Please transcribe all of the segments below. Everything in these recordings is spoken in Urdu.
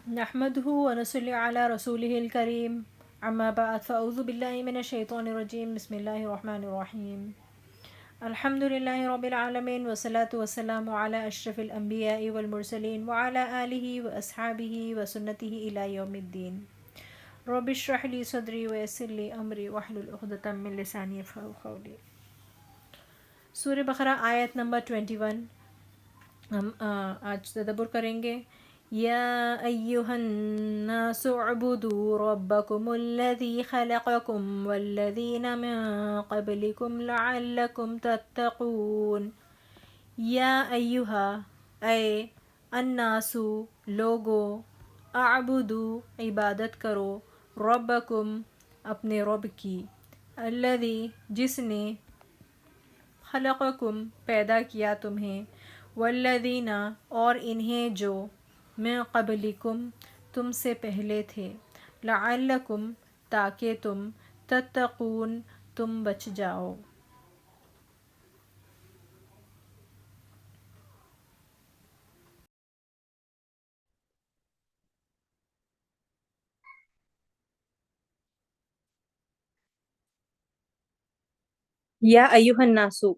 نحمده ونصلي على رسوله الكريم اما بعد فاعوذ بالله من الشيطان الرجيم بسم الله الرحمن الرحيم الحمد لله رب العالمين والصلاة والسلام على أشرف الأنبياء والمرسلين وعلى آله وأصحابه وسنته إلى يوم الدين رب اشرح لي صدري ويسر لي أمري واحلل عقدة من لساني يفقهوا قولي. سورہ بقرہ آیت نمبر 21 ہم آج تدبر کریں گے. یا ایہا الناس اعبدوا ربکم الذی خلقکم والذین من قبلکم لعلکم تتقون. یا ایہا اے الناسو لوگو اعبدو عبادت کرو ربکم اپنے رب کی الذی جس نے خلقکم پیدا کیا تمہیں والذین اور انہیں جو من قبلکم تم سے پہلے تھے لعلکم تاکہ تم تتقون تم بچ جاؤ. یا ایوہ الناسو،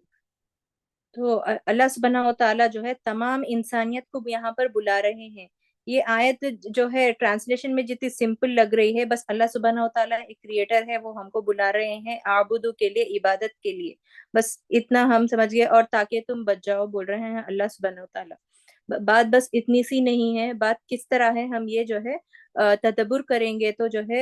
تو اللہ سبحانہ و تعالیٰ جو ہے تمام انسانیت کو یہاں پر بلا رہے ہیں. یہ آیت جو ہے ٹرانسلیشن میں جتنی سمپل لگ رہی ہے، بس اللہ سبحانہ و تعالیٰ ایک کریٹر ہے، وہ ہم کو بلا رہے ہیں اعبدو کے لیے، عبادت کے لیے. بس اتنا ہم سمجھ گئے. اور تاکہ تم بچ جاؤ بول رہے ہیں اللہ سبحانہ و تعالیٰ. بات بس اتنی سی نہیں ہے، بات کس طرح ہے ہم یہ جو ہے تدبر کریں گے تو جو ہے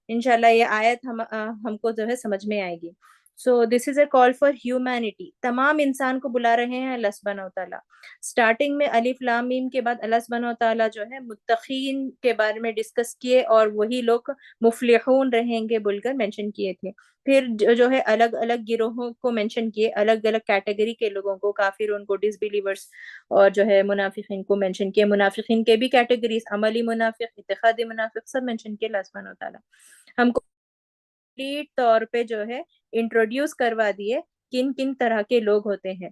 انشاءاللہ یہ آیت ہم کو جو ہے سمجھ میں آئے گی. سو دس از اے کال فار ہیومینٹی، تمام انسان کو بلا رہے ہیں اللہ سبحانہ و تعالیٰ. اسٹارٹنگ میں الف لام میم کے بعد اللہ سبحانہ و تعالیٰ جو ہے متقین کے بارے میں ڈسکس کیے اور وہی لوگ مفلحون رہیں گے بول کر مینشن کیے تھے. پھر جو ہے الگ الگ گروہوں کو مینشن کیے، الگ الگ کیٹیگری کے لوگوں کو، کافرون کو، ڈس بلیورس، اور جو ہے منافقین کو مینشن کیے. منافقین کے بھی کیٹیگریز، عملی منافق، اعتقادی منافق، سب مینشن کیے اللہ سبحانہ و تعالیٰ. ہم کو کمپلیٹ طور پہ جو ہے انٹروڈیوس کروا دیے کن کن طرح کے لوگ ہوتے ہیں.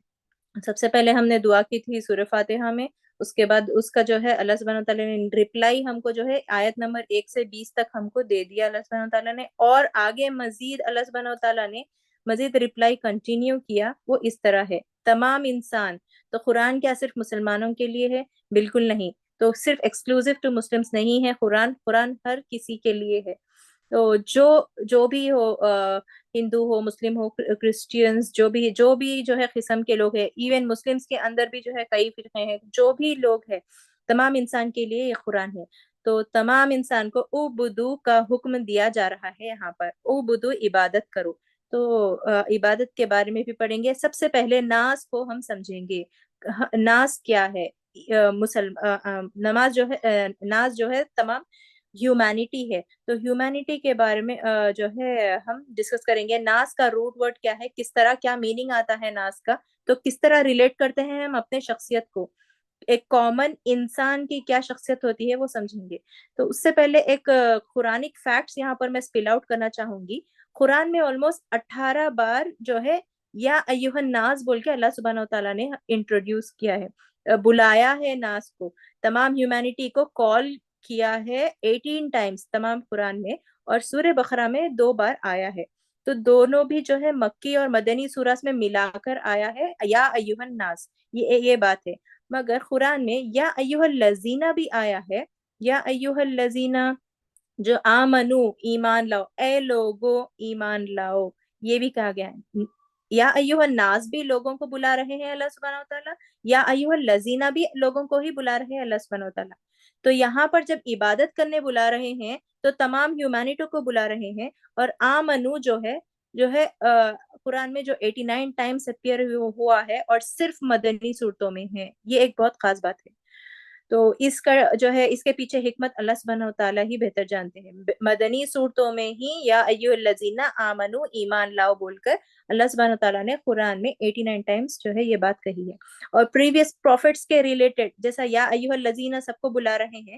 سب سے پہلے ہم نے دعا کی تھی سورہ فاتحہ میں، اس کے بعد اس کا جو ہے اللہ سبحانہ تعالیٰ نے رپلائی ہم کو جو ہے آیت نمبر 1 سے 20 تک ہم کو دے دیا اللہ سبحانہ تعالیٰ نے. اور آگے مزید اللہ سبحانہ تعالیٰ نے مزید رپلائی کنٹینیو کیا. وہ اس طرح ہے تمام انسان. تو قرآن کیا صرف مسلمانوں کے لیے ہے؟ بالکل نہیں. تو صرف ایکسکلوزیو ٹو مسلمس نہیں ہے قرآن ہر کسی کے لیے ہے. تو جو بھی ہو، ہندو ہو، مسلم ہو، کرسچینز، جو بھی جو ہے قسم کے لوگ ہیں، ایون مسلمز کے اندر بھی جو ہے کئی فرقے ہیں، جو بھی لوگ ہیں تمام انسان کے لیے یہ قرآن ہے. تو تمام انسان کو اعبدو کا حکم دیا جا رہا ہے یہاں پر. اعبدو عبادت کرو. تو عبادت کے بارے میں بھی پڑھیں گے. سب سے پہلے ناز کو ہم سمجھیں گے. ناز کیا ہے؟ ناز جو ہے تمام ہیومینٹی ہے. تو ہیومینٹی کے بارے میں جو ہے ہم ڈسکس کریں گے. ناز کا روٹ ورڈ کیا ہے، کس طرح کیا میننگ آتا ہے ناز کا، تو کس طرح ریلیٹ کرتے ہیں ہم اپنے شخصیت کو، ایک کامن انسان کی کیا شخصیت ہوتی ہے وہ سمجھیں گے. تو اس سے پہلے ایک قرآنک فیکٹس یہاں پر میں اسپیل آؤٹ کرنا چاہوں گی. قرآن میں آلموسٹ 18 بار جو ہے یا ایوہ الناس بول کے اللہ سبحانہ و تعالیٰ نے انٹروڈیوس کیا ہے، بلایا ہے ناس کو، تمام ہیومینٹی کو کال کیا ہے 18 ٹائمز تمام قرآن میں. اور سورہ بقرہ میں 2 بار آیا ہے. تو دونوں بھی جو ہے مکی اور مدنی سورات میں ملا کر آیا ہے یا ایوہ الناس، یہ بات ہے. مگر قرآن میں یا ایوہ الذین بھی آیا ہے، یا ایوہ الذین جو آمنو ایمان لاؤ، اے لوگو ایمان لاؤ، یہ بھی کہا گیا ہے. یا ایوہ الناس بھی لوگوں کو بلا رہے ہیں اللہ سبحانہ وتعالیٰ، یا ایوہ الذین بھی لوگوں کو ہی بلا رہے ہیں اللہ سبحانہ وتعالیٰ. تو یہاں پر جب عبادت کرنے بلا رہے ہیں تو تمام ہیومینٹی کو بلا رہے ہیں. اور آمنو جو ہے قرآن میں جو 89 ٹائمز اپیئر ہوا ہے اور صرف مدنی صورتوں میں ہے، یہ ایک بہت خاص بات ہے. تو اس کا جو ہے اس کے پیچھے حکمت اللہ سبحانہ و تعالیٰ ہی بہتر جانتے ہیں. مدنی صورتوں میں ہی یا ایوہ الذین آمنو ایمان لاؤ بول کر اللہ سبحانہ و تعالیٰ نے قرآن میں 89 ٹائمز جو ہے یہ بات کہی ہے. اور پریویس پروفٹس کے ریلیٹڈ جیسا یا ایوہ الذین سب کو بلا رہے ہیں،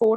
4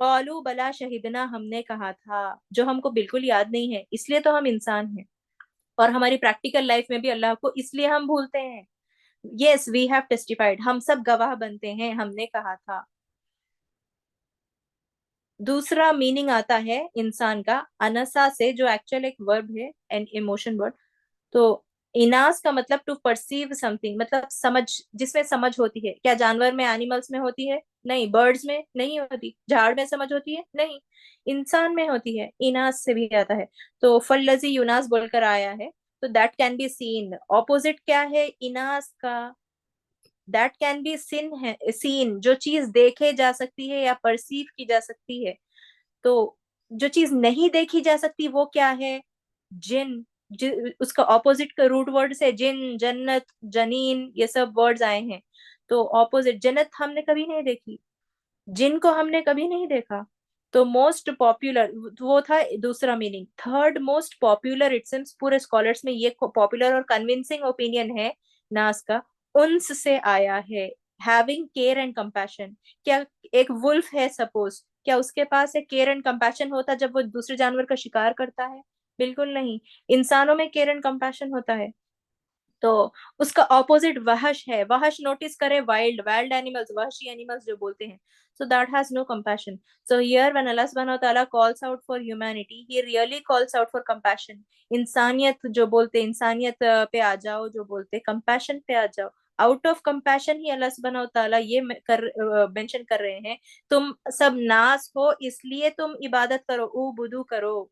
قالوا بلا شہدنا، ہم نے کہا تھا، جو ہم کو بالکل یاد نہیں ہے، اس لیے تو ہم انسان ہیں، اور ہماری پریکٹیکل لائف میں بھی اللہ کو اس لیے ہم بھولتے ہیں. یس وی ہیو ٹیسٹیفائڈ، ہم سب گواہ بنتے ہیں، ہم نے کہا تھا. دوسرا میننگ آتا ہے انسان کا انسا سے، جو ایکچوئل ایک ورب ہے، این ایموشن ورڈ. تو اناس کا مطلب ٹو پرسیو سم تھنگ، مطلب سمجھ، جس میں سمجھ ہوتی ہے. کیا جانور میں، اینیملس میں ہوتی ہے؟ نہیں. برڈز میں نہیں ہوتی. جھاڑ میں سمجھ ہوتی ہے؟ نہیں. انسان میں ہوتی ہے. اناس سے بھی آتا ہے. تو فلزی یوناس بول کر آیا ہے، تو that can be seen. Opposite کیا ہے اناس کا؟ دیٹ کین بی سین ہے، سین جو چیز دیکھے جا سکتی ہے یا پرسیو کی جا سکتی ہے. تو جو چیز نہیں دیکھی جا سکتی وہ کیا ہے؟ جن. اس کا اپوزٹ کا روٹ ورڈ سے جن، جنت، جنین، یہ سب ورڈز آئے ہیں. تو اپوزٹ جنت ہم نے کبھی نہیں دیکھی، جن کو ہم نے کبھی نہیں دیکھا. تو موسٹ پاپولر وہ تھا دوسرا meaning. Third most popular it seems پورے اسکالرس میں یہ پاپولر اور کنونسنگ اوپینین ہے ناس کا، انس سے آیا ہے. Having care and compassion. کیا ایک ولف ہے سپوز، کیا اس کے پاس ایک کیئر اینڈ کمپیشن ہوتا جب وہ دوسرے جانور کا شکار کرتا ہے؟ بالکل نہیں. انسانوں میں کیئر اینڈ کمپیشن ہوتا ہے. تو اس کا اپوزٹ وحش ہے. وحش نوٹس کرے، وائلڈ، وائلڈ اینیملز، وحشی اینیملز جو بولتے ہیں. So that has no compassion. So here when Allah subhanahu wa ta'ala calls out for humanity, he really calls out for compassion. انسانیت جو بولتے، انسانیت پہ آ جاؤ جو بولتے، compassion پہ آ جاؤ. آؤٹ آف کمپیشن ہی اللہ سبحانہ و تعالیٰ یہ مینشن کر رہے ہیں، تم سب ناس ہو اس لیے تم عبادت کرو، او بدو کرو.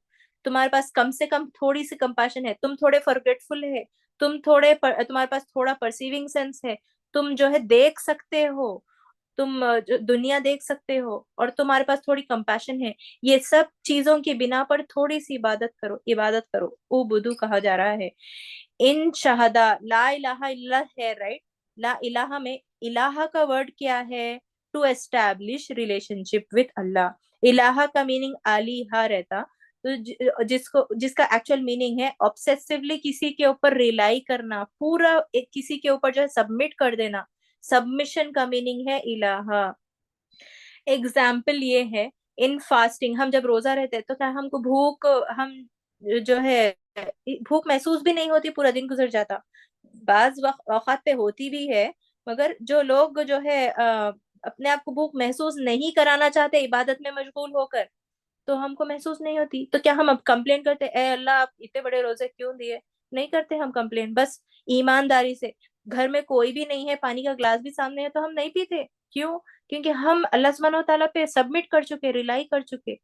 تمہارے پاس کم سے کم تھوڑی سی کمپیشن ہے، تم تھوڑے فرگیٹفل ہے، تمہارے پاس تھوڑا پرسیونگ سینس ہے، تم جو ہے دیکھ سکتے ہو، تم دنیا دیکھ سکتے ہو، اور تمہارے پاس تھوڑی کمپیشن ہے. یہ سب چیزوں کی بنا پر تھوڑی سی عبادت کرو، عبادت کرو. او بدو کہا جا رہا ہے. ان شہدا، لا الہ الا اللہ ہے، رائٹ. لا الہ میں الہ کا ورڈ کیا ہے؟ To establish relationship with Allah. الہ کا میننگ آلیہ رہتا، تو جس کا ایکچوئل میننگ ہے obsessively کسی کے اوپر ریلائی کرنا، پورا کسی کے اوپر جو ہے سبمٹ کر دینا. سبمیشن کا میننگ ہے الہ. ایگزامپل یہ ہے ان فاسٹنگ، ہم جب روزہ رہتے ہیں تو کیا ہم کو بھوک، ہم جو ہے بھوک محسوس بھی نہیں ہوتی، پورا دن گزر جاتا. بعض اوقات پہ ہوتی بھی ہے، مگر جو لوگ جو ہے اپنے آپ کو بھوک محسوس نہیں کرانا چاہتے عبادت میں مشغول ہو کر، تو ہم کو محسوس نہیں ہوتی. تو کیا ہم اب کمپلین کرتے اے اللہ آپ اتنے بڑے روزے کیوں دیے؟ نہیں کرتے ہم کمپلین. بس ایمانداری سے، گھر میں کوئی بھی نہیں ہے، پانی کا گلاس بھی سامنے ہے تو ہم نہیں پیتے. کیوں؟ کیونکہ ہم اللہ سبحانہ و تعالیٰ پہ سبمٹ کر چکے، ریلائی کر چکے.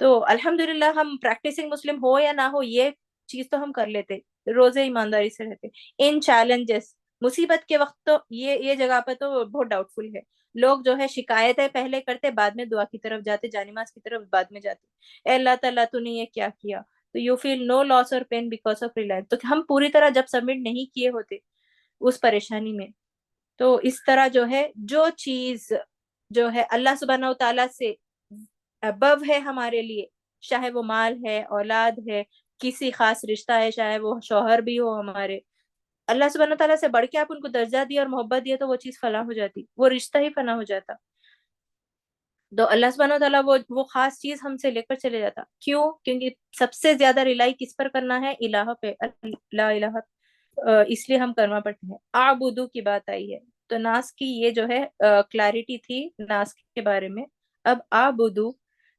تو الحمدللہ ہم پریکٹسنگ مسلم ہو یا نہ ہو، یہ چیز تو ہم کر لیتے، روزے ایمانداری سے رہتے. ان چیلنجز، مصیبت کے وقت تو یہ جگہ پہ تو بہت ڈاؤٹ فل ہے. لوگ جو ہے شکایتیں پہلے کرتے، بعد میں دعا کی طرف جاتے، جانماز کی طرف بعد میں جاتے. اے اللہ تعالیٰ تو نے یہ کیا کیا؟ تو یو فیل نو لاس اور پین بیکاز آف ریلائنس. تو ہم پوری طرح جب سبمٹ نہیں کیے ہوتے اس پریشانی میں. تو اس طرح جو ہے جو چیز جو ہے اللہ سبحانہ و تعالیٰ سے ابو ہے ہمارے لیے، چاہے وہ مال ہے، اولاد ہے، کسی خاص رشتہ ہے، چاہے وہ شوہر بھی ہو ہمارے، اللہ سبحانہ و تعالیٰ سے بڑھ کے آپ ان کو درجہ دیا اور محبت دیا تو وہ چیز فنا ہو جاتی، وہ رشتہ ہی فنا ہو جاتا. تو اللہ سبحانہ و تعالیٰ وہ خاص چیز ہم سے لے کر چلے جاتا. کیوں؟ کیونکہ سب سے زیادہ ریلائی کس پر کرنا ہے؟ الہ پہ، لا الہ. اس لیے ہم کرنا پڑتے ہیں. آبدو کی بات آئی ہے، تو ناس کی یہ جو ہے کلیرٹی تھی ناس کے بارے میں. اب آبدو،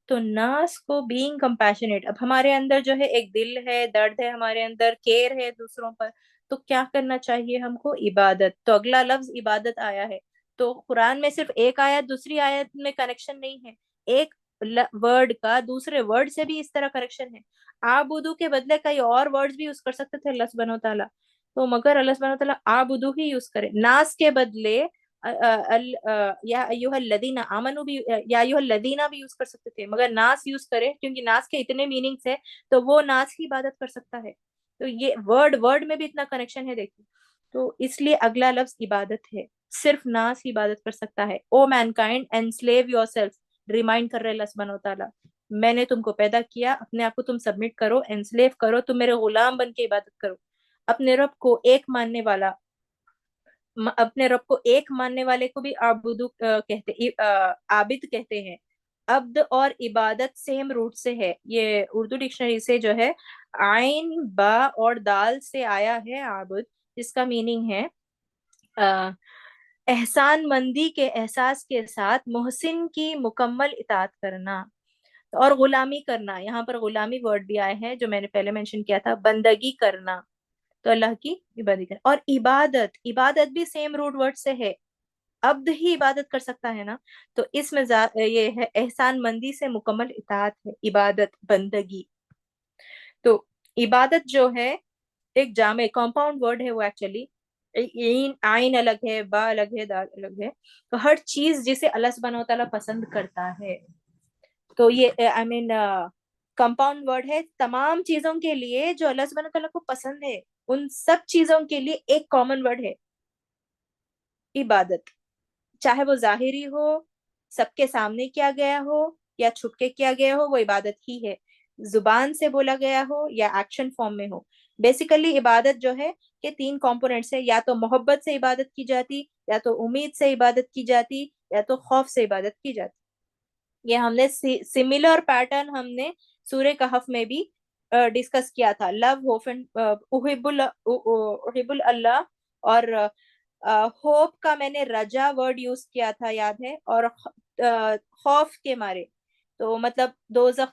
تو ناس کو بینگ کمپیشنیٹ، اب ہمارے اندر جو ہے ایک دل ہے، درد ہے ہمارے اندر، کیئر ہے دوسروں پر. تو کیا کرنا چاہیے ہم کو؟ عبادت. تو اگلا لفظ عبادت آیا ہے. تو قرآن میں صرف ایک آیت دوسری آیت میں کنیکشن نہیں ہے، ایک ورڈ کا دوسرے ورڈ سے بھی اس طرح کنیکشن ہے. آبدو کے بدلے کئی اور ورڈز بھی یوز کر سکتے تھے اللہ سبحانہ و تعالیٰ، تو مگر اللہ سبحانہ و تعالیٰ آبدو ہی یوز کرے. ناس کے بدلے یا ایوہ الذین آمنو بھی، یا ایوہ الذین بھی یوز کر سکتے تھے، مگر ناس یوز کرے کیونکہ ناس کے اتنے میننگز ہے تو وہ ناس کی عبادت کر سکتا ہے. تو یہ ورڈ میں بھی اتنا کنیکشن ہے دیکھیں. تو اس لیے اگلا لفظ عبادت ہے، صرف ناس ہی عبادت کر سکتا ہے. او main kind انسلیو your self, remind کر رہے اللہ سبحانہ و تعالیٰ، میں نے تم کو پیدا کیا، اپنے آپ کو تم سبمٹ کرو، انسلیو کرو، تم میرے غلام بن کے عبادت کرو. اپنے رب کو ایک ماننے والا، اپنے رب کو ایک ماننے والے کو بھی عابدو کہتے، عابد کہتے ہیں. عبد اور عبادت سیم روٹ سے ہے. یہ اردو ڈکشنری سے جو ہے عین با اور دال سے آیا ہے عابد، جس کا میننگ ہے احسان مندی کے احساس کے ساتھ محسن کی مکمل اطاعت کرنا اور غلامی کرنا. یہاں پر غلامی ورڈ بھی آئے ہیں جو میں نے پہلے منشن کیا تھا، بندگی کرنا، تو اللہ کی عبادت کرنا. اور عبادت، عبادت بھی سیم روٹ ورڈ سے ہے. عبد ہی عبادت کر سکتا ہے نا، تو اس میں یہ ہے احسان مندی سے مکمل اطاعت ہے عبادت، بندگی. تو عبادت جو ہے ایک جامع کمپاؤنڈ ورڈ ہے وہ ایکچولی. آئین الگ ہے، با الگ ہے، دال الگ ہے. تو ہر چیز جسے اللہ سبحانہ و تعالیٰ پسند کرتا ہے، تو یہ آئی مین کمپاؤنڈ ورڈ ہے تمام چیزوں کے لیے جو اللہ سبحانہ و تعالیٰ کو پسند ہے. ان سب چیزوں کے لیے ایک کامن ورڈ ہے عبادت، چاہے وہ ظاہری ہو، سب کے سامنے کیا گیا ہو، یا چھپ کے کیا گیا ہو، وہ عبادت ہی ہے. زبان سے بولا گیا ہو یا ایکشن فارم میں ہو. بیسیکلی عبادت جو ہے کہ تین کمپوننٹس ہے، یا تو محبت سے عبادت کی جاتی، یا تو امید سے عبادت کی جاتی، یا تو خوف سے عبادت کی جاتی. یہ ہم نے سملر پیٹرن ہم نے سورہ کہف میں بھی ڈسکس کیا تھا. لو ہوپ احب اللہ، اور ہوپ کا میں نے رجا ورڈ یوز کیا تھا، یاد ہے، اور خوف کے مارے، تو مطلب دوزخ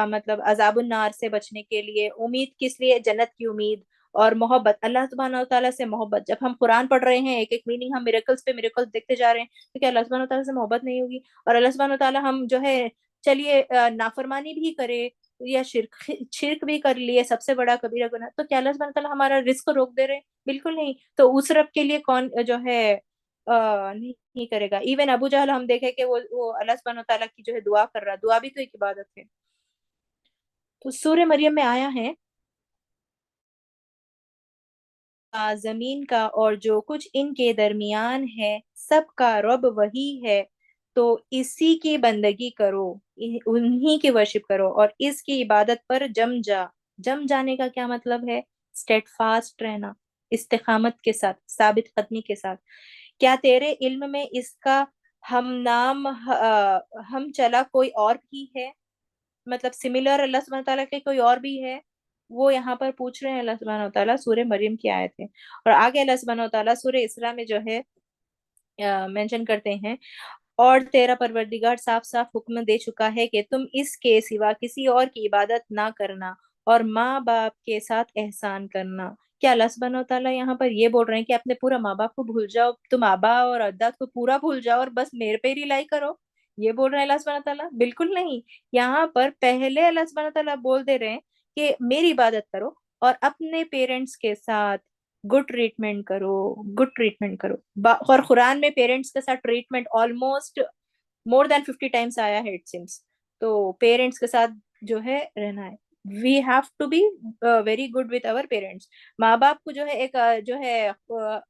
مطلب عذاب النار سے بچنے کے لیے. امید کس لیے؟ جنت کی امید. اور محبت اللہ سبحانہ و تعالیٰ سے محبت. جب ہم قرآن پڑھ رہے ہیں، ایک ایک میننگ ہم میریکلز پہ میریکلز دیکھتے جا رہے ہیں، تو کیا اللہ سبحانہ و تعالیٰ سے محبت نہیں ہوگی؟ اور اللہ سبحانہ و تعالیٰ ہم جو ہے چلیے نافرمانی بھی کرے یا شرک بھی کر لیے، سب سے بڑا کبیرہ گناہ، تو کیا اللہ سبحانہ و تعالیٰ ہمارا رزق روک دے رہے ہیں؟ بالکل نہیں. تو اس رب کے لیے کون جو ہے نہیں کرے گا. ایون ابو جہل ہم دیکھے کہ وہ اللہ سبحانہ و تعالیٰ کی جو ہے دعا کر رہا، دعا بھی تو ایک عبادت ہے. تو سورہ مریم میں آیا ہے زمین کا اور جو کچھ ان کے درمیان ہے سب کا رب وہی ہے، تو اسی کی بندگی کرو، انہی کی ورشپ کرو، اور اس کی عبادت پر جم جانے کا کیا مطلب ہے؟ اسٹیٹ فاسٹ رہنا، استقامت کے ساتھ، ثابت قدمی کے ساتھ. کیا تیرے علم میں اس کا ہم نام ہم چلا کوئی اور بھی ہے؟ مطلب سملر اللہ سبحانہ تعالیٰ کے کوئی اور بھی ہے؟ وہ یہاں پر پوچھ رہے ہیں اللہ سبحانہ تعالیٰ. سورہ مریم کی آیت ہے. اور آگے اللہ سبحانہ تعالیٰ سورہ اسراء میں جو ہے مینشن کرتے ہیں، اور تیرا پروردگار صاف صاف حکم دے چکا ہے کہ تم اس کے سوا کسی اور کی عبادت نہ کرنا، اور ماں باپ کے ساتھ احسان کرنا. کیا اللہ سبحانہ تعالیٰ یہاں پر یہ بول رہے ہیں کہ اپنے پورا ماں باپ کو بھول جاؤ، تم آبا اور اجداد کو پورا بھول جاؤ اور بس میرے پہ ریلائی کرو؟ یہ بول رہے ہیں اللہ سبحانہ تعالیٰ؟ بالکل نہیں. یہاں پر پہلے اللہ سبحانہ تعالیٰ بول دے رہے ہیں کہ میری عبادت کرو، اور اپنے پیرنٹس کے ساتھ گڈ ٹریٹمنٹ کرو، گڈ ٹریٹمنٹ کرو. اور قرآن میں پیرنٹس کے ساتھ ٹریٹمنٹ آلموسٹ مور دین 50 ٹائمس آیا ہے اٹ سیمس. تو پیرنٹس کے ساتھ جو ہے رہنا ہے. We have to be very good with our parents. ماں باپ کو جو ہے ایک جو ہے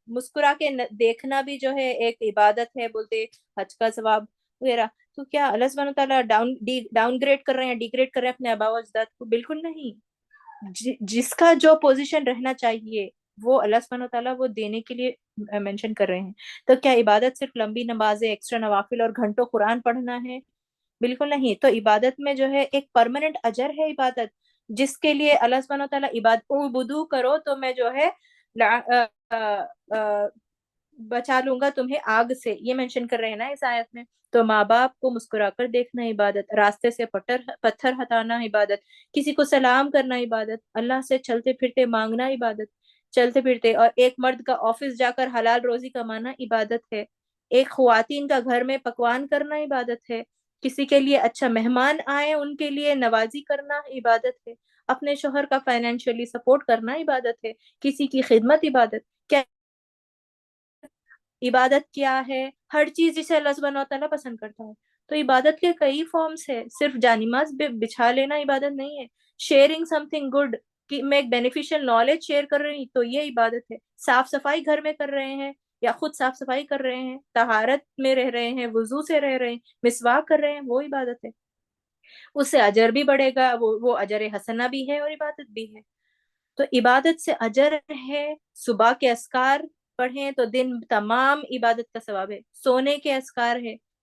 مسکرا کے دیکھنا بھی جو ہے ایک عبادت ہے، بولتے حج کا ثواب وغیرہ. تو کیا اللہ سبحانہ تعالیٰ ڈاؤن گریڈ کر رہے ہیں، ڈی گریڈ کر رہے ہیں اپنے آبا و اجداد کو؟ بالکل نہیں. جس کا جو پوزیشن رہنا چاہیے وہ اللہ سبحانہ تعالیٰ وہ دینے کے لیے مینشن کر رہے ہیں. تو کیا عبادت صرف لمبی نمازیں، ایکسٹرا نوافل اور گھنٹوں قرآن پڑھنا ہے؟ بالکل نہیں. تو عبادت میں جو ہے ایک پرماننٹ اجر ہے عبادت، جس کے لیے اللہ سبحانہ تعالیٰ عبادت بدو کرو تو میں جو ہے بچا لوں گا تمہیں آگ سے، یہ مینشن کر رہے ہیں نا اس آیت میں. تو ماں باپ کو مسکرا کر دیکھنا عبادت، راستے سے پتھر ہٹانا عبادت، کسی کو سلام کرنا عبادت، اللہ سے چلتے پھرتے مانگنا عبادت، چلتے پھرتے. اور ایک مرد کا آفس جا کر حلال روزی کمانا عبادت ہے. ایک خواتین کا گھر میں پکوان کرنا عبادت ہے. کسی کے لیے اچھا مہمان آئے ان کے لیے نوازی کرنا عبادت ہے. اپنے شوہر کا فائنینشلی سپورٹ کرنا عبادت ہے. کسی کی خدمت عبادت. کیا عبادت کیا ہے؟ ہر چیز جسے اللہ سبحانہ و تعالیٰ پسند کرتا ہے. تو عبادت کے کئی فارمز ہے. صرف جانماز بچھا لینا عبادت نہیں ہے. شیئرنگ سم تھنگ گڈ، کہ میں ایک بینیفیشل نالج شیئر کر رہی ہوں تو یہ عبادت ہے. صاف صفائی گھر میں کر رہے ہیں یا خود صاف صفائی کر رہے ہیں، طہارت میں رہ رہے ہیں، وضو سے رہ رہے ہیں، مسواک کر رہے ہیں، وہ عبادت ہے. اس سے اجر بھی بڑھے گا، وہ اجر حسنہ بھی ہے اور عبادت بھی ہے. تو عبادت سے اجر ہے. صبح کے اذکار پڑھیں تو دن تمام عبادت کا ثواب ہے. سونے کے اذکار ہے،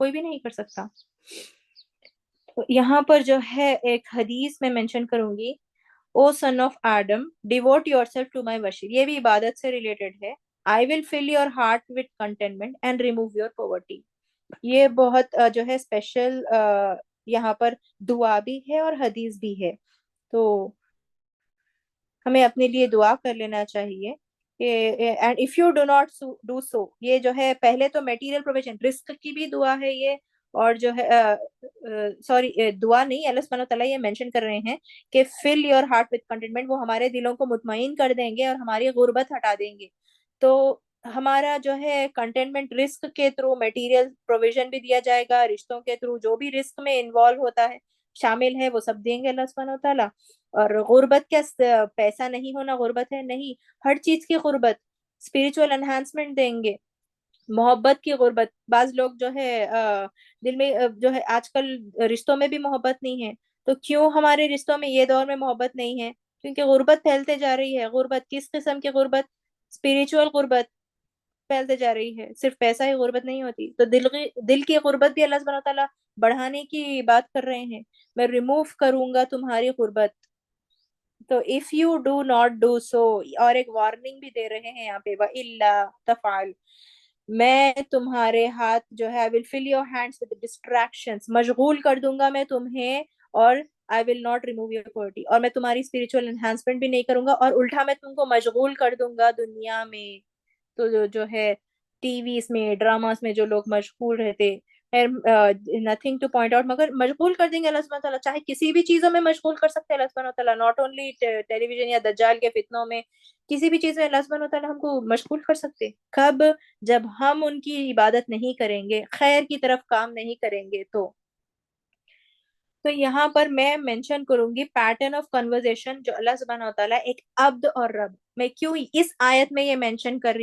کوئی بھی نہیں کر سکتا. تو یہاں پر جو ہے ایک حدیث میں منشن کروں گی, O son of Adam devote yourself to my worship, یہ بھی عبادت سے ریلیٹڈ ہے. I will fill your heart with contentment and remove your poverty. یہ بہت جو ہے اسپیشل یہاں پر دعا بھی ہے اور حدیث بھی ہے. تو ہمیں اپنے لیے دعا کر لینا چاہیے. And if you do not do so, یہ جو ہے پہلے تو میٹیریل پروویژن رزق کی بھی دعا ہے یہ, اور جو ہے سوری دعا نہیں, اللہ سبحانہ تعالیٰ یہ مینشن کر رہے ہیں کہ فل یور ہارٹ وتھ کنٹینٹمنٹ, وہ ہمارے دلوں کو مطمئن کر دیں گے اور ہماری غربت ہٹا دیں گے. تو ہمارا جو ہے کنٹینٹمنٹ رزق کے تھرو میٹیریل پروویژن بھی دیا جائے گا, رشتوں کے تھرو جو بھی رزق میں انوالو ہوتا ہے شامل ہے وہ سب دیں گے اللہ سبحانہ تعالیٰ. اور غربت کیا پیسہ نہیں ہونا غربت ہے, نہیں, ہر چیز کی غربت, اسپرچل انہانسمنٹ دیں گے, محبت کی غربت. بعض لوگ جو ہے دل میں جو ہے آج کل رشتوں میں بھی محبت نہیں ہے. تو کیوں ہمارے رشتوں میں یہ دور میں محبت نہیں ہے؟ کیونکہ غربت پھیلتے جا رہی ہے. غربت کس قسم کی غربت؟ اسپرچل غربت پھیلتے جا رہی ہے. صرف پیسہ ہی غربت نہیں ہوتی. تو دل کی غربت بھی اللہ سبحانہ تعالیٰ بڑھانے کی بات کر رہے ہیں, میں ریموو کروں گا تمہاری غربت. تو if you do not do so, اور ایک وارننگ بھی دے رہے ہیں یہاں پہ, وَإِلَّا تَفْعَلْ, میں تمہارے ہاتھ جو ہے I will fill your hands with distractions, مشغول کر دوں گا میں تمہیں, اور I will not remove your poverty, اور میں تمہاری spiritual enhancement بھی نہیں کروں گا, اور الٹا میں تم کو مشغول کر دوں گا دنیا میں. تو جو ہے ٹی ویز میں, ڈراماز میں جو لوگ مشغول رہتے, نتھنگ ٹو پوائنٹ آؤٹ, مگر مشغول کر دیں گے اللہ سبحانہ تعالیٰ. چاہے کسی بھی چیزوں میں مشغول کر سکتے ہیں اللہ سبحانہ تعالیٰ, ناٹ اونلی ٹیلی ویژن یا دجال کے فتنوں میں, کسی بھی چیز میں اللہ سبحانہ تعالیٰ ہم کو مشغول کر سکتے. کب؟ جب ہم ان کی عبادت نہیں کریں گے, خیر کی طرف کام نہیں کریں گے. تو یہاں پر میں مینشن کروں گی پیٹرن آف کنورزیشن جو اللہ سبحانہ و تعالیٰ ایک عبد اور رب. میں کیوں اس آیت میں یہ مینشن کر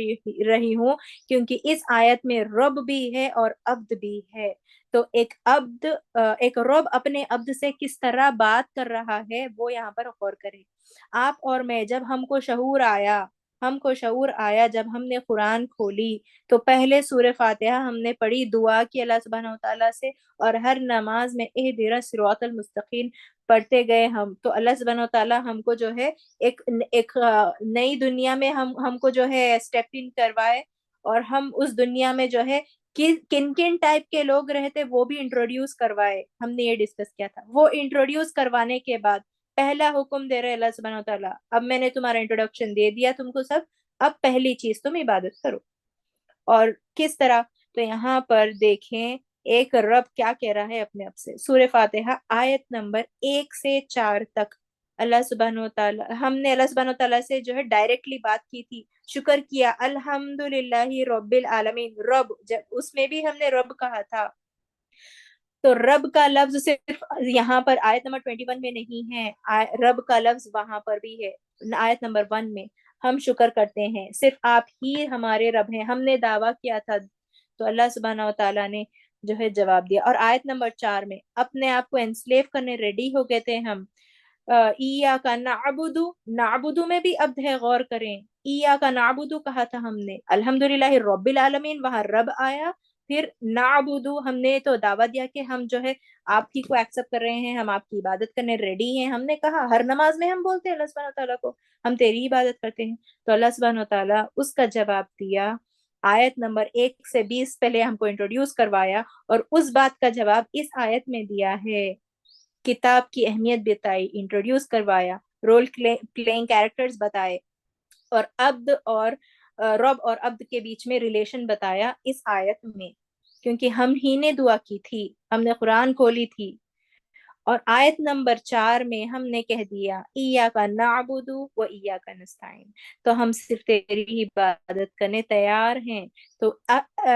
رہی ہوں؟ کیونکہ اس آیت میں رب بھی ہے اور عبد بھی ہے. تو ایک عبد, ایک رب اپنے عبد سے کس طرح بات کر رہا ہے وہ یہاں پر غور کریں. آپ اور میں, جب ہم کو شعور آیا جب ہم نے قرآن کھولی, تو پہلے سورہ فاتحہ ہم نے پڑھی, دعا کی اللہ سبحانہ و تعالیٰ سے, اور ہر نماز میں اہدنا الصراط المستقیم پڑھتے گئے ہم. تو اللہ سبحانہ و تعالیٰ ہم کو جو ہے ایک نئی دنیا میں ہم کو جو ہے اسٹیپ ان کروائے, اور ہم اس دنیا میں جو ہے کن کن ٹائپ کے لوگ رہتے وہ بھی انٹروڈیوس کروائے. ہم نے یہ ڈسکس کیا تھا. وہ انٹروڈیوس کروانے کے بعد پہلا حکم دے رہے اللہ سبحانہ و تعالیٰ, اب میں نے تمہارا انٹروڈکشن دے دیا تم کو سب, اب پہلی چیز تم عبادت کرو. اور کس طرح؟ تو یہاں پر دیکھیں ایک رب کیا کہہ رہا ہے اپنے آپ سے. سورہ فاتحہ آیت نمبر 1 سے 4 تک اللہ سبحانہ و تعالیٰ, ہم نے اللہ سبحانہ و تعالیٰ سے جو ہے ڈائریکٹلی بات کی تھی, شکر کیا, الحمدللہ رب العالمین. رب, جب اس میں بھی ہم نے رب کہا تھا, تو رب کا لفظ صرف یہاں پر آیت نمبر 21 میں نہیں ہے, رب کا لفظ وہاں پر بھی ہے آیت نمبر 1 میں. ہم شکر کرتے ہیں, صرف آپ ہی ہمارے رب ہیں, ہم نے دعویٰ کیا تھا. تو اللہ سبحانہ و تعالیٰ نے جو ہے جواب دیا. اور آیت نمبر 4 میں اپنے آپ کو انسلیو کرنے ریڈی ہو گئے تھے ہم. ایاکا نعبدو, نعبدو میں بھی عبد ہے, غور کریں. ایاکا نعبدو کہا تھا ہم نے, الحمدللہ رب العالمین وہاں رب آیا, پھر نعبدو ہم نے تو دعویٰ دیا کہ ہم جو ہے آپ ہی کو ایکسپٹ کر رہے ہیں, ہم آپ کی عبادت کرنے ریڈی ہیں. ہم نے کہا ہر نماز میں ہم بولتے ہیں اللہ سبحانہ تعالیٰ کو ہم تیری عبادت کرتے ہیں. تو اللہ سبحانہ تعالیٰ اس کا جواب دیا. آیت نمبر 1 سے 20 پہلے ہم کو انٹروڈیوس کروایا, اور اس بات کا جواب اس آیت میں دیا ہے. کتاب کی اہمیت بتائی, انٹروڈیوس کروایا, رول پلینگ کیریکٹرز بتائے, اور عبد اور رب اور عبد کے بیچ میں ریلیشن بتایا اس آیت میں. کیونکہ ہم ہی نے دعا کی تھی, ہم نے قرآن کھولی تھی. اور آیت نمبر 4 میں ہم نے کہہ دیا ایاکا نعبد و ایاکا نستعین, تو ہم صرف تیری ہی عبادت کرنے تیار ہیں. تو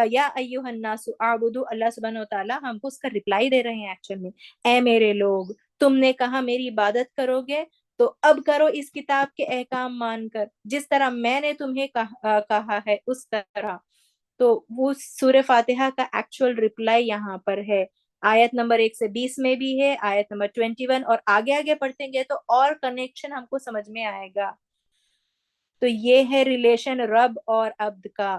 یا ایھا الناس اعبدوا, اللہ سبحانہ و تعالیٰ ہم کو اس کا رپلائی دے رہے ہیں ایکچوئل میں, اے میرے لوگ, تم نے کہا میری عبادت کرو گے, تو اب کرو اس کتاب کے احکام مان کر, جس طرح میں نے تمہیں کہا ہے اس طرح. تو وہ سورہ فاتحہ کا ایکچوئل رپلائی یہاں پر ہے. آیت نمبر 1 سے 20 میں بھی ہے, آیت نمبر 21, اور آگے پڑھتے گے تو اور کنیکشن ہم کو سمجھ میں آئے گا. تو یہ ہے ریلیشن رب اور عبد کا.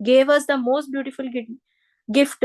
gave us the most beautiful gift।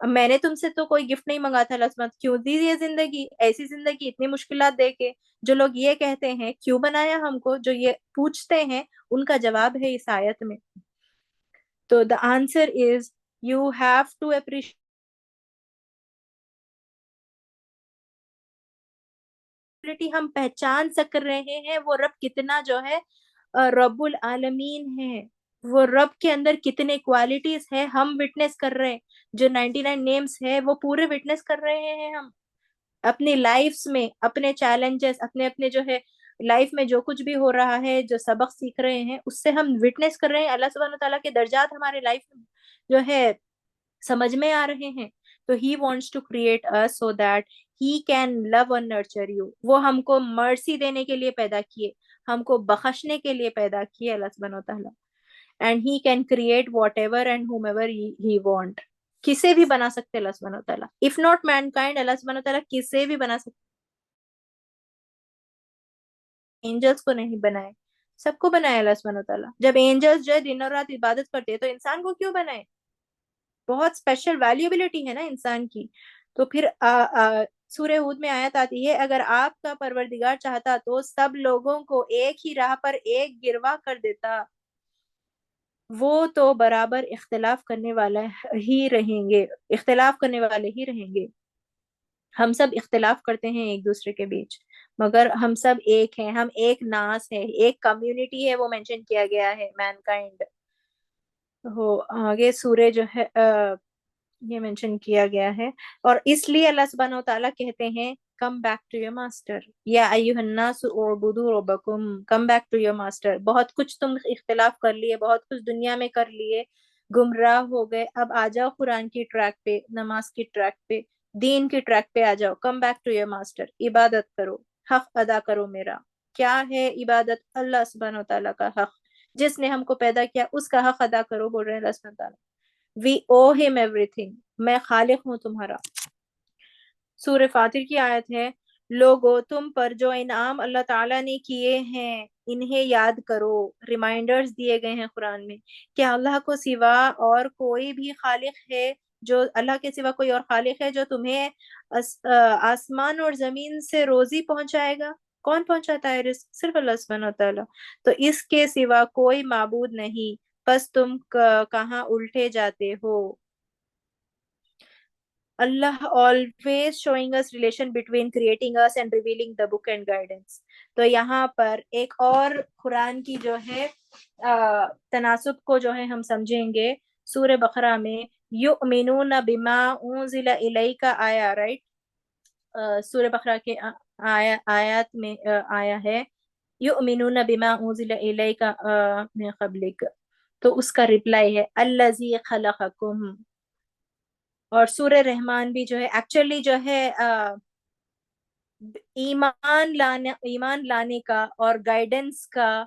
میں نے تم سے تو کوئی گفٹ نہیں منگا تھا، اللہ سبحانہ کیوں دی یہ زندگی، ایسی زندگی اتنی مشکلات دے کے؟ جو لوگ یہ کہتے ہیں کیوں بنایا ہم کو، جو یہ پوچھتے ہیں، ان کا جواب ہے اس آیت میں. تو the answer is you have to appreciate. ہم پہچان سک رہے ہیں وہ رب کتنا جو ہے رب العالمین ہے، وہ رب کے اندر کتنے کوالٹیز ہے ہم وٹنس کر رہے ہیں. جو 99 نیمز ہے وہ پورے وٹنس کر رہے ہیں ہم اپنی لائفز میں، اپنے چیلنجز، اپنے اپنے جو ہے لائف میں جو کچھ بھی ہو رہا ہے، جو سبق سیکھ رہے ہیں، اس سے ہم وٹنس کر رہے ہیں. اللہ سبحانہ تعالیٰ کے درجات ہمارے لائف میں جو ہے سمجھ میں آ رہے ہیں. تو he wants to create us so that he can love and nurture you. وہ ہم کو مرسی دینے کے لیے پیدا کیے، ہم کو بخشنے کے لیے پیدا کیے اللہ سبحانہ و تعالیٰ. And he can create whatever and whomever he want. کسے بھی بنا سکتے اللہ سبحانہ و تعالیٰ. If not mankind, اللہ سبحانہ و تعالیٰ کسے بھی بنا سکتے. اینجلس کو نہیں بنائے، سب کو بنایا اللہ سبحانہ و تعالیٰ. جب اینجلس جو ہے دن اور رات عبادت کرتے ہیں تو انسان کو کیوں بنائے؟ بہت اسپیشل ویلیوبلٹی ہے نا انسان کی. تو پھر سورہ ہود میں آیت آتی ہے اگر آپ کا پروردگار چاہتا تو سب لوگوں کو ایک ہی راہ پر ایک گروا کر دیتا. وہ تو برابر اختلاف کرنے والا ہی رہیں گے، اختلاف کرنے والے ہی رہیں گے. ہم سب اختلاف کرتے ہیں ایک دوسرے کے بیچ، مگر ہم سب ایک ہیں، ہم ایک ناس ہے، ایک کمیونٹی ہے، وہ مینشن کیا گیا ہے مین کائنڈ. ہو آگے سورہ جو ہے یہ مینشن کیا گیا ہے. اور اس لیے اللہ سبحانہ و تعالیٰ کہتے ہیں come back to your master یا ایھا الناس اعبدوا ربکم، come back to your master. بہت کچھ تم اختلاف کر لیے، بہت کچھ دنیا میں کر لیے، گمراہ ہو گئے، اب آ جاؤ قرآن کی ٹریک پہ، نماز کی ٹریک پہ، دین کی ٹریک پہ آ جاؤ. Come back to your master, عبادت کرو، حق ادا کرو میرا. کیا ہے عبادت؟ اللہ سبحانہ و تعالیٰ کا حق، جس نے ہم کو پیدا کیا اس کا حق ادا کرو، بول رہے ہیں اللہ سبحانہ و تعالیٰ. We owe him everything. میں خالق ہوں تمہارا. سورہ فاتر کی آیت ہے لوگو تم پر جو انعام اللہ تعالیٰ نے کیے ہیں انہیں یاد کرو. ریمائنڈرز دیے گئے ہیں قرآن میں. کیا اللہ کو سوا اور کوئی بھی خالق ہے؟ جو اللہ کے سوا کوئی اور خالق ہے جو تمہیں آسمان اور زمین سے روزی پہنچائے گا؟ کون پہنچاتا ہے رزق؟ صرف اللہ سبحانہ و تعالیٰ. تو اس کے سوا کوئی معبود نہیں، بس تم کہاں الٹے جاتے ہو. اللہ always showing us relation between creating us and revealing the book and guidance. تو یہاں پر ایک اور قرآن کی جو ہے تناسب کو جو ہے ہم سمجھیں گے. سورہ بقرہ میں یؤمنون بما انزل الیک آیا، رائٹ؟ سورہ بقرہ کے آیات میں آیا ہے یؤمنون بما انزل الیک من قبلک. تو اس کا ریپلائی ہے الذی خلقکم. اور سورہ رحمان بھی جو ہے ایکچولی جو ہے ایمان لانے کا اور گائیڈنس کا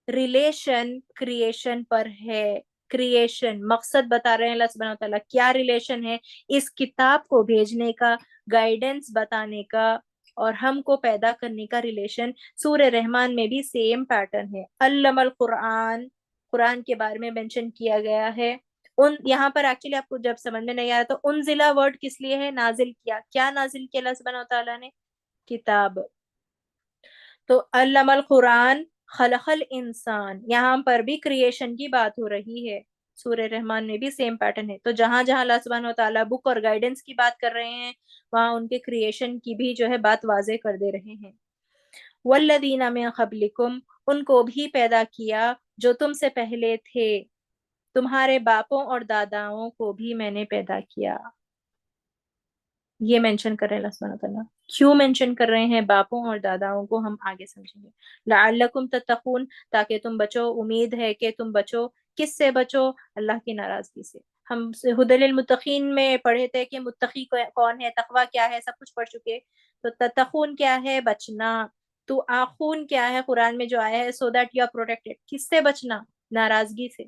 ریلیشن کریشن پر ہے. کریشن مقصد بتا رہے ہیں اللہ سبحانہ وتعالیٰ کیا ریلیشن ہے اس کتاب کو بھیجنے کا، گائیڈنس بتانے کا اور ہم کو پیدا کرنے کا ریلیشن. سورہ رحمان میں بھی سیم پیٹرن ہے. علم القرآن، قرآن کے بارے میں مینشن کیا گیا ہے. یہاں پر ایکچولی آپ کو جب سمجھ میں نہیں آ رہا تو انزلہ ورڈ کس لیے ہے؟ نازل کیا. کیا نازل کیا اللہ سبحانہ وتعالیٰ نے؟ کتاب. تو علم القرآن خلق الانسان، یہاں پر بھی کریشن کی بات ہو رہی ہے. سورہ رحمان میں بھی سیم پیٹرن ہے. تو جہاں جہاں اللہ سبحانہ وتعالیٰ بک اور گائیڈنس کی بات کر رہے ہیں وہاں ان کے کریشن کی بھی جو ہے بات واضح کر دے رہے ہیں. والذین من قبلکم، ان کو بھی پیدا کیا جو تم سے پہلے تھے، تمہارے باپوں اور داداؤں کو بھی میں نے پیدا کیا. یہ مینشن کر رہے ہیں اللہ سبحانہ وتعالیٰ. کیوں مینشن کر رہے ہیں باپوں اور داداؤں کو ہم آگے سمجھیں گے. لعلکم تتقون، تاکہ تم بچو. امید ہے کہ تم بچو. کس سے بچو؟ اللہ کی ناراضگی سے. ہم ہدی للمتقین میں پڑھے تھے کہ متقی کون ہے، تقوی کیا ہے، سب کچھ پڑھ چکے. تو تتقون کیا ہے؟ بچنا. تو آخون کیا ہے قرآن میں جو آیا ہے so that you are protected. کس سے بچنا؟ ناراضگی سے.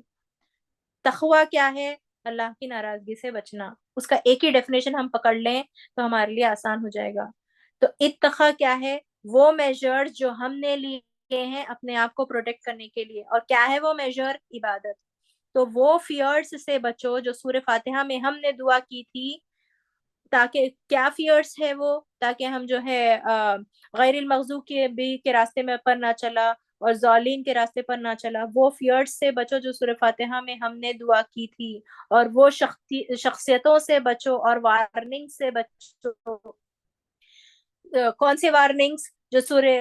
تقوی کیا ہے؟ اللہ کی ناراضگی سے بچنا. اس کا ایک ہی ڈیفینیشن ہم پکڑ لیں تو ہمارے لیے آسان ہو جائے گا. تو اتقا کیا ہے؟ وہ میجر جو ہم نے لیے ہیں اپنے آپ کو پروٹیکٹ کرنے کے لیے. اور کیا ہے وہ میجر؟ عبادت. تو وہ فیئرس سے بچو جو سورہ فاتحہ میں ہم نے دعا کی تھی، تاکہ کیا فیئرس ہے وہ، تاکہ ہم جو ہے غیر المغضوب کے راستے میں پر نہ چلا اور ظالین کے راستے پر نہ چلا، وہ فیئرس سے بچو جو سورہ فاتحہ میں ہم نے دعا کی تھی، اور وہ شخصیتوں سے بچو اور وارننگ سے بچو۔ کون سے وارننگز؟ جو سورہ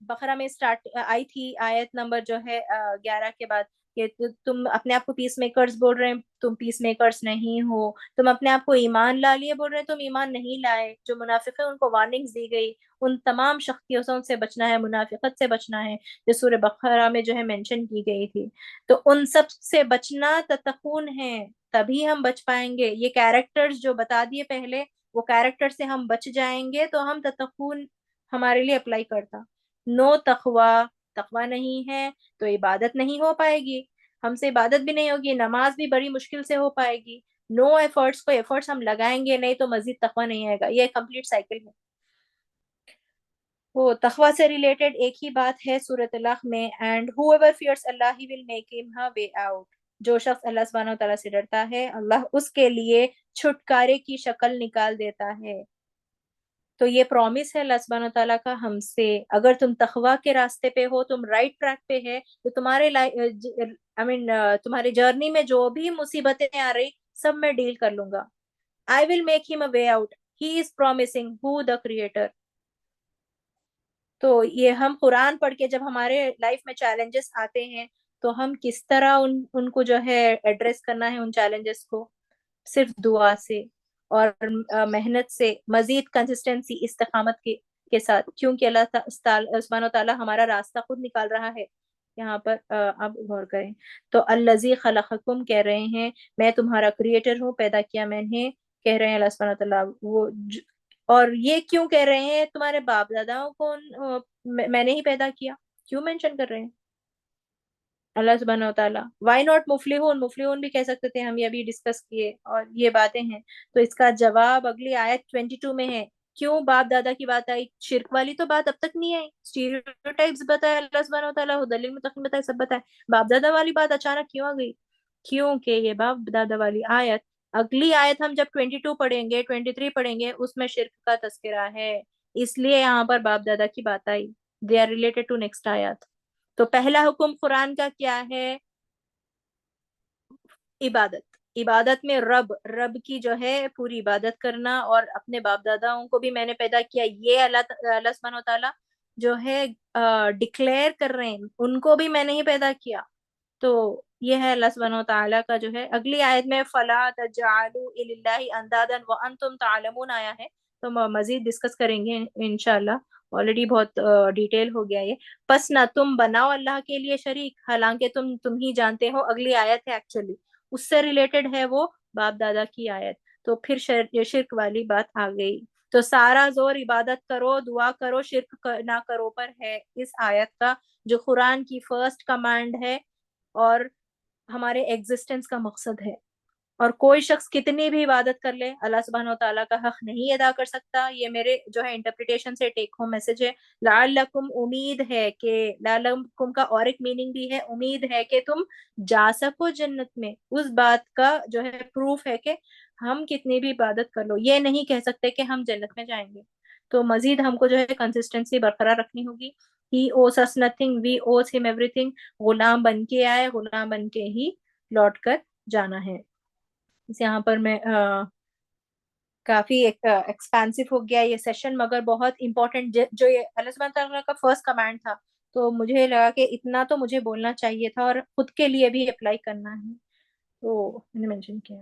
بقرہ میں سٹارٹ آئی تھی، آیت نمبر جو ہے 11 کے بعد، کہ تم اپنے آپ کو پیس میکرز بول رہے ہیں، تم پیس میکرز نہیں ہو، تم اپنے آپ کو ایمان لا لیے بول رہے ہیں، تم ایمان نہیں لائے۔ جو منافق ہیں ان کو وارننگز دی گئی، ان تمام شخصیتوں سے بچنا ہے، منافقت سے بچنا ہے جو سورہ بقرہ میں جو ہے مینشن کی گئی تھی۔ تو ان سب سے بچنا تتقون ہے، تبھی ہم بچ پائیں گے۔ یہ کیریکٹرز جو بتا دیے پہلے، وہ کیریکٹر سے ہم بچ جائیں گے تو ہم تتقون ہمارے لیے اپلائی کرتا۔ نو تقوی، تقوی نہیں ہے تو عبادت نہیں ہو پائے گی، ہم سے عبادت بھی نہیں ہوگی، نماز بھی بڑی مشکل سے ہو پائے گی۔ نو ایفرٹس، کو ایفرٹس ہم لگائیں گے نہیں تو مزید تقوی نہیں آئے گا۔ یہ کمپلیٹ سائیکل ہے۔ وہ تقوی سے ریلیٹڈ ایک ہی بات ہے سورۃ الح میں، and whoever fears Allah he will make him a way out۔ جو شخص اللہ سبحانہ و تعالیٰ سے ڈرتا ہے، اللہ اس کے لیے چھٹکارے کی شکل نکال دیتا ہے۔ تو یہ پرومس ہے اللہ سبحانہ و تعالیٰ کا ہم سے، اگر تم تقوی کے راستے پہ ہو، تم رائٹ ٹریک پہ ہے، تو تمہارے تمہارے جرنی میں جو بھی مصیبتیں آ رہی سب میں ڈیل کر لوں گا۔ I will make him a way out, he is promising, who the creator۔ تو یہ ہم قرآن پڑھ کے جب ہمارے لائف میں چیلنجز آتے ہیں تو ہم کس طرح ان کو جو ہے ایڈریس کرنا ہے، ان چیلنجز کو صرف دعا سے اور محنت سے، مزید کنسسٹنسی، استقامت کے ساتھ، کیونکہ اللہ سبحانہ و تعالیٰ ہمارا راستہ خود نکال رہا ہے۔ یہاں پر اب غور کریں تو الذی خلقکم کہہ رہے ہیں، میں تمہارا کریٹر ہوں، پیدا کیا میں نے، کہہ رہے ہیں اللہ سبحانہ و تعالیٰ۔ اور یہ کیوں کہہ رہے ہیں تمہارے باپ داداؤں کو میں نے ہی پیدا کیا، کیوں مینشن کر رہے ہیں اللہ سبحانہ و تعالیٰ؟ وائی ناٹ مفلحون، مفلحون بھی کہہ سکتے تھے، ہم یہ بھی ڈسکس کیے اور یہ باتیں ہیں۔ تو اس کا جواب اگلی آیت 22 میں ہے۔ کیوں باپ دادا کی بات آئی؟ شرک والی تو بات اب تک نہیں آئی، اسٹیریوٹائپس بتائے اللہ سبحانہ و تعالیٰ، ہدی للمتقین بتائے، سب بتائے، باپ دادا والی بات اچانک کیوں آ گئی؟ کیونکہ یہ باپ دادا والی آیت، اگلی آیت ہم جب 22 پڑھیں گے، 23 پڑھیں گے، اس میں شرک کا تذکرہ ہے، اس لیے یہاں پر باپ دادا کی بات آئی۔ They are related to next آیات۔ تو پہلا حکم قرآن کا کیا ہے؟ عبادت۔ عبادت میں رب کی جو ہے پوری عبادت کرنا، اور اپنے باپ داداؤں کو بھی میں نے پیدا کیا، یہ اللہ سبحانہ و تعالیٰ جو ہے ڈکلیئر کر رہے ہیں، ان کو بھی میں نے ہی پیدا کیا۔ تو یہ ہے اللہ سبحانہ و تعالیٰ کا جو ہے۔ اگلی آیت میں فَلَا تَجْعَلُوا لِلَّهِ أَنْدَادًا وَأَنْتُمْ تَعْلَمُونَ آیا ہے، تو مزید ڈسکس کریں گے انشاءاللہ، آلریڈی بہت ڈیٹیل ہو گیا یہ۔ پس نہ تم بناؤ اللہ کے لیے شریک، حالانکہ تم ہی جانتے ہو۔ اگلی آیت ہے ایکچولی اس سے ریلیٹڈ ہے، وہ باپ دادا کی آیت، تو پھر شرک والی بات آ گئی۔ تو سارا زور عبادت کرو، دعا کرو، شرک نہ کرو پر ہے اس آیت کا، جو قرآن کی فرسٹ کمانڈ ہے اور ہمارے ایگزسٹنس کا مقصد ہے۔ اور کوئی شخص کتنی بھی عبادت کر لے، اللہ سبحانہ و تعالیٰ کا حق نہیں ادا کر سکتا۔ یہ میرے جو ہے انٹرپریٹیشن سے ٹیک ہوم میسج ہے۔ لعلکم، امید ہے کہ، لعلکم کا اور ایک میننگ بھی ہے، امید ہے کہ تم جا سکو جنت میں۔ اس بات کا جو ہے پروف ہے کہ ہم کتنی بھی عبادت کر لو، یہ نہیں کہہ سکتے کہ ہم جنت میں جائیں گے۔ تو مزید ہم کو جو ہے کنسسٹنسی برقرار رکھنی ہوگی۔ He owes us nothing, we owes him everything۔ Ghulam بن کے آئے، غلام بن کے ہی لوٹ کر جانا ہے۔ یہاں پر میں کافی ایکسپانسو ہو گیا یہ سیشن، مگر بہت امپورٹنٹ، جو یہ اللہ سبحانہ تعالیٰ کا فرسٹ کمانڈ تھا، تو مجھے لگا کہ اتنا تو مجھے بولنا چاہیے تھا اور خود کے لیے بھی اپلائی کرنا ہے، تو میں نے مینشن کیا۔